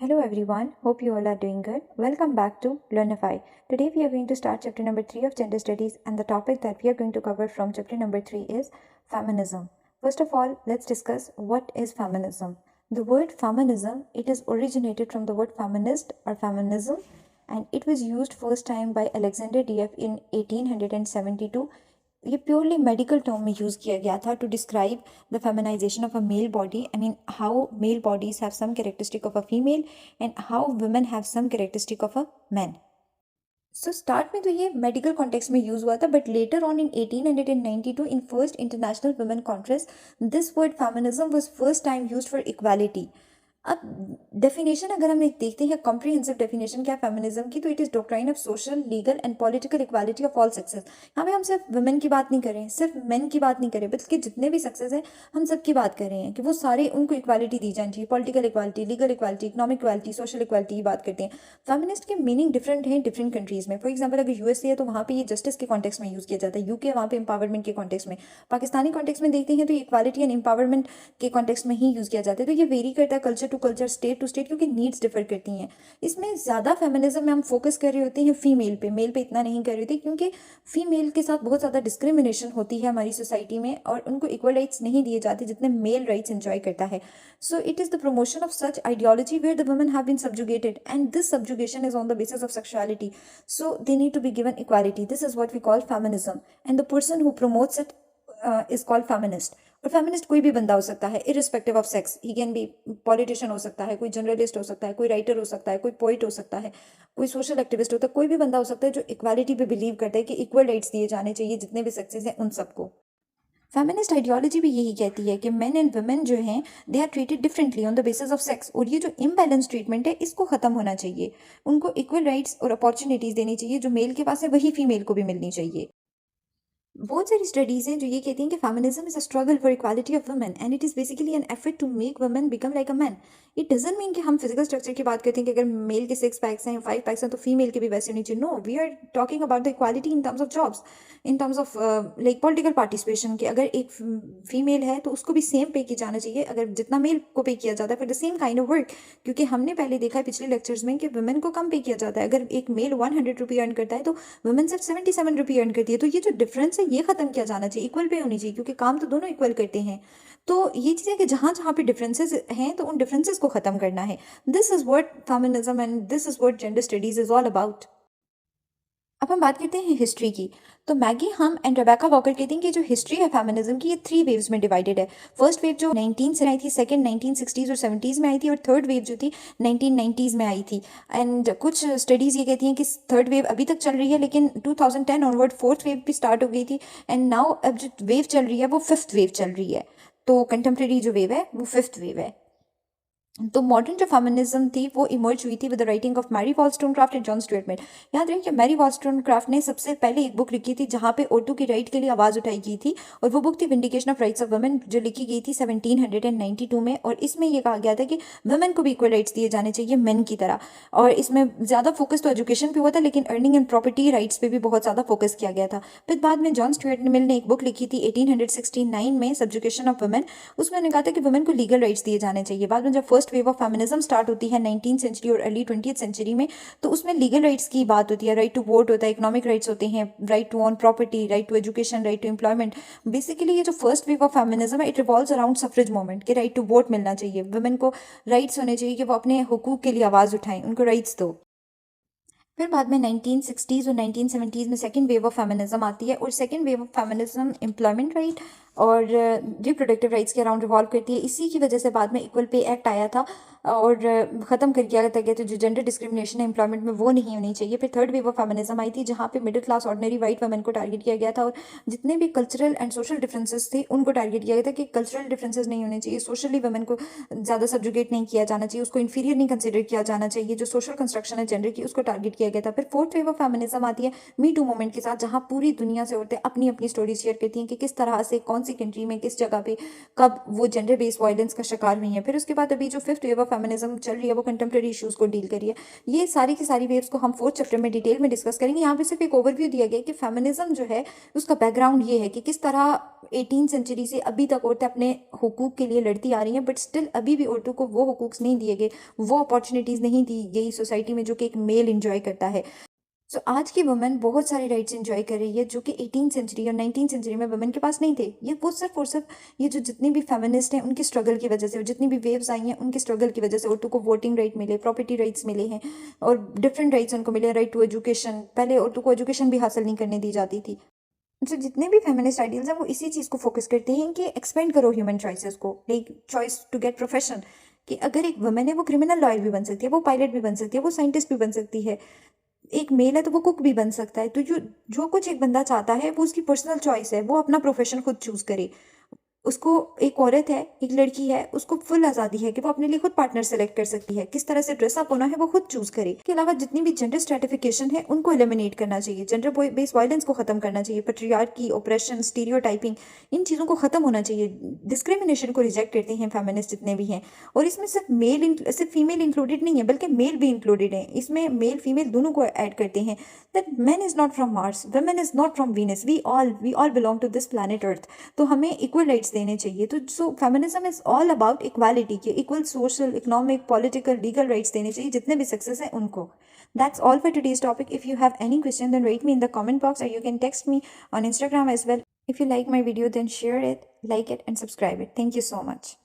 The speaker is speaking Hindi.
Hello everyone, hope you all are doing good. Welcome back to Learnify. Today we are going to start chapter number 3 of Gender Studies, and the topic that we are going to cover from chapter number 3 is feminism. First of all, let's discuss what is feminism. The word feminism, it is originated from the word feminist or feminism, and it was used first time by Alexander Dieff in 1872. ये प्योरली मेडिकल टर्म में यूज़ किया गया था to describe the feminization of a male body. I mean how male bodies have some characteristic of a female and how women have some characteristic of a man. So start में तो ये मेडिकल कॉन्टेक्स्ट में यूज हुआ था, but later on in 1892 in first international women conference this word feminism was first time used for equality. अब डेफिनेशन अगर हम एक देखते हैं कॉम्प्रिहेंसिव डेफिनेशन क्या फेमिनिज्म की, तो it is doctrine of social, legal and political equality of all sexes. यहाँ पे हम सिर्फ वुमेन की बात नहीं कर रहे हैं, सिर्फ मेन की बात नहीं कर रहे, बल्कि जितने भी सेक्सेस हैं हम सब की बात कर रहे हैं कि वो सारे उनको इक्वालिटी दी जानी चाहिए. Political equality, legal equality, economic equality, social equality की बात करते हैं. फेमिनिस्ट के मीनिंग डिफरेंट हैं डिफरेंट कंट्रीज़ में. फॉर एग्जाम्पल अगर यूएसए है तो वहाँ पे ये जस्टिस के कॉन्टेक्स्ट में यूज़ किया जाता है, यूके वहाँ पे एम्पावरमेंट के कॉन्टेक्स्ट में. पाकिस्तानी कॉन्टेक्स्ट में देखते हैं तो इक्वालिटी एंड एम्पावरमेंट के कॉन्टेक्स्ट में ही यूज़ किया जाता है. तो ये वेरी करता है culture to culture, state to state, क्योंकि नीड्स डिफर करती हैं. इसमें ज़्यादा फेमिनिज्म में हम फोकस कर रहे होते हैं फीमेल पे, मेल पे इतना नहीं कर रहे थे, क्योंकि फीमेल के साथ बहुत ज़्यादा डिस्क्रिमिनेशन होती है हमारी सोसाइटी में और उनको इक्वल राइट्स नहीं दिए जाते जितने मेल राइट्स एंजॉय करता है. So it is the promotion of such ideology where the women have been subjugated and this subjugation is on the basis of sexuality. So they need to be given equality. This is what we call feminism and the person who promotes it is called feminist. और फेमिनिस्ट कोई भी बंदा हो सकता है irrespective of sex. He can be politician हो सकता है, कोई जर्नलिस्ट हो सकता है, कोई राइटर हो सकता है, कोई पोइट हो सकता है, कोई सोशल एक्टिविस्ट होता है, कोई भी बंदा हो सकता है जो इक्वालिटी पे बिलीव करता है कि इक्वल राइट्स दिए जाने चाहिए जितने भी सेक्सेस हैं उन सबको. फेमिनिस्ट आइडियोलॉजी भी यही कहती है कि मेन एंड वुमेन जो हैं they are treated differently on the basis of sex, और ये जो इम्बैलेंस ट्रीटमेंट है इसको खत्म होना चाहिए. उनको इक्वल राइट्स और अपॉर्चुनिटीज़ देनी चाहिए. जो मेल के पास है वही फीमेल को भी मिलनी चाहिए. बहुत सारी स्टडीज हैं जो ये कहती हैं कि feminism is a struggle for equality of women and it is basically an effort to make women become like a man. It doesn't mean कि हम फिजिकल स्ट्रक्चर की बात करते हैं कि अगर मेल के 6 पैक्स हैं, 5 पैक्स हैं तो फीमेल के भी वैसे होनी चाहिए. No, we are talking about the equality in terms of jobs, in terms of like political participation. कि अगर एक फीमेल है तो उसको भी सेम पे किया जाना चाहिए अगर जितना मेल को पे किया जाता है for the same kind of work. क्योंकि हमने पहले देखा है पिछले लेक्चर्स में कि वुमेन को कम पे किया जाता है. अगर एक मेल 100 रुपये अर्न करता है तो वुमेन सिर्फ 77 रुपये अर्न करती है. तो ये जो डिफरेंस है ये खत्म किया जाना चाहिए, इक्वल पे होनी चाहिए, क्योंकि काम तो दोनों इक्वल करते हैं. तो ये चीज़ें कि जहाँ जहाँ पे डिफरेंसेस हैं तो उन डिफरेंसेस को ख़त्म करना है. This is what feminism and this is what gender studies is all about. अब हम बात करते हैं हिस्ट्री की. तो मैगी हम एंड रेबेका वॉकर कहती हैं कि जो हिस्ट्री है फेमिनिज्म की ये 3 वेव्स में डिवाइडेड है. फर्स्ट वेव जो 19 से आई थी, सेकंड 1960s और 70s में आई थी, और थर्ड वेव जो थी 1990s में आई थी. एंड कुछ स्टडीज़ ये कहती हैं कि थर्ड वेव अभी तक चल रही है, लेकिन 2010 ऑनवर्ड फोर्थ वेव भी स्टार्ट हो गई थी. एंड नाउ अब जो वेव चल रही है वो फिफ्थ वेव चल रही है. तो कंटेम्प्रेरी जो वेव है वो फिफ्थ वेव है. तो मॉडर्न जो फेमिनिज्म थी वो इमर्ज हुई थी with the writing of Mary Wollstonecraft and John Stuart Mill. याद रखें कि मैरी वॉलस्टोनक्राफ्ट ने सबसे पहले एक बुक लिखी थी जहाँ पे औरतों की राइट के लिए आवाज़ उठाई गई थी, और वो बुक थी vindication of rights of women, जो लिखी गई थी 1792 में. और इसमें यह कहा गया था कि वुमेन को भी इक्वल राइट्स दिए जाने चाहिए मेन की तरह. और इसमें ज़्यादा फोकस तो एजुकेशन पे हुआ था, लेकिन अर्निंग एंड प्रॉपर्टी राइट्स पे भी बहुत ज़्यादा फोकस किया गया था. फिर बाद में जॉन स्टुअर्ट मिल ने एक बुक लिखी थी 1869 में, सब्जुकेशन ऑफ वुमेन. उसमें उन्होंने कहा था कि वुमेन को लीगल राइट्स दिए जाने चाहिए. बाद में जब first wave of feminism start होती है 19th सेंचुरी और अर्ली 20th सेंचुरी में, तो उसमें लीगल राइट्स की बात होती है. राइट टू वोट होता है, इकोनॉमिक राइट्स होते हैं, right to on property, right to education, right to employment. Basically ये जो फर्स्ट वेव ऑफ फेमिनिज्म है it revolves around suffrage movement के राइट टू वोट मिलना चाहिए. वुमेन को राइट्स होने चाहिए कि वो अपने हुकूक के लिए आवाज़ उठाएं, उनको राइट्स दो. फिर बाद में 1960s और 1970s में सेकेंड वेव ऑफ फेमिनिज्म आती है, और second wave of feminism employment right और रिप्रोडक्टिव राइट्स के अराउंड रिवॉल्व करती है. इसी की वजह से बाद में इक्वल पे एक्ट आया था और ख़त्म कर दिया गया था जो जेंडर डिस्क्रिमिनेशन है एम्प्लॉयमेंट में वो नहीं होनी चाहिए. फिर third wave of feminism I थी जहाँ पे middle class ordinary white women को टारगेट किया गया था, और जितने भी कल्चरल एंड सोशल डिफरेंसेस थे उनको टारगेट किया गया था कि कल्चरल डिफरेंसेस नहीं होने चाहिए, सोशली वुमेन को ज़्यादा सब्जुगेट नहीं किया जाना चाहिए, उसको इन्फीरियर नहीं कंसिडर किया जाना चाहिए. जो सोशल कंस्ट्रक्शन है जेंडर की उसको टारगेट किया गया था. फिर फोर्थ वेव ऑफ फेमिनिज्म आती है मी टू मूवमेंट के साथ, जहाँ पूरी दुनिया से औरतें अपनी अपनी स्टोरी शेयर करती हैं कि किस तरह से कौन कौन सी कंट्री में, किस जगह पे, कब वो जेंडर बेस्ड वायलेंस का शिकार हुई हैं। फिर उसके बाद अभी जो 5th वेव ऑफ फेमिनिज्म चल रही है वो कंटेम्प्रेरी इशूज़ को डील कर रही है। ये सारी की सारी वेव्स को हम 4th चैप्टर में डिटेल में डिस्कस करेंगे। यहाँ पे सिर्फ एक ओवरव्यू दिया गया है कि फेमिनिज्म जो है उसका बैकग्राउंड ये है कि किस तरह 18th सेंचुरी से अभी तक औरतें अपने हुकूक के लिए लड़ती आ रही हैं, बट स्टिल अभी भी औरतों को वो हुकूक नहीं दिए गए, वो अपॉर्चुनिटीज़ नहीं दी गई सोसाइटी में जो कि एक मेल इंजॉय करता है। सो आज की वुमेन बहुत सारे राइट्स एंजॉय कर रही है जो कि 18th सेंचुरी और 19th सेंचुरी में वुमेन के पास नहीं थे। ये वो सिर्फ और सिर्फ ये जो जितनी भी फेमिनिस्ट हैं उनकी स्ट्रगल की वजह से, और जितनी भी वेव्स आई हैं उनकी स्ट्रगल की वजह से औरतों को वोटिंग राइट मिले, प्रॉपर्टी राइट्स मिले हैं, और डिफरेंट राइट्स उनको मिले। राइट टू एजुकेशन, पहले औरतों को एजुकेशन भी हासिल नहीं करने दी जाती थी। जो जितने भी फेमिनिस्ट आइडियल्स हैं वो इसी चीज़ को फोकस करते हैं कि एक्सपेंड करो ह्यूमन चॉइसेस को, like choice to get profession, कि अगर एक वुमेन है वो क्रिमिनल लॉयर भी बन सकती है, वो पायलट भी बन सकती है, वो साइंटिस्ट भी बन सकती है, एक मेल है तो वो कुक भी बन सकता है। तो जो जो कुछ एक बंदा चाहता है वो उसकी पर्सनल चॉइस है, वो अपना प्रोफेशन खुद चूज करे। उसको, एक औरत है, एक लड़की है, उसको फुल आज़ादी है कि वो अपने लिए खुद पार्टनर सेलेक्ट कर सकती है, किस तरह से ड्रेसअप होना है वो खुद चूज करे। इसके अलावा जितनी भी जेंडर स्ट्रेटिफिकेशन है उनको एलिमिनेट करना चाहिए, जेंडर बेस्ड वायलेंस को खत्म करना चाहिए, पेट्रियार्की, ऑपरेशन, स्टीरियोटाइपिंग, इन चीज़ों को खत्म होना चाहिए। डिस्क्रिमिनेशन को रिजेक्ट करते हैं फेमिनिस्ट जितने भी हैं। और इसमें सिर्फ फीमेल इंक्लूडेड नहीं है बल्कि मेल भी इंक्लूडेड है। इसमें मेल फीमेल दोनों को ऐड करते हैं। That man is not from Mars, women is not from Venus, we all belong to this planet earth. तो हमें इक्वल राइट्स देने चाहिए। तो so feminism is all about equality के, equal social, economic, political, legal rights देने चाहिए जितने भी सक्सेस हैं उनको। That's all for today's topic. If you have any question, then write me in the comment box, or you can text me on Instagram as well. If you like my video, then share it, like it, and subscribe it. Thank you so much.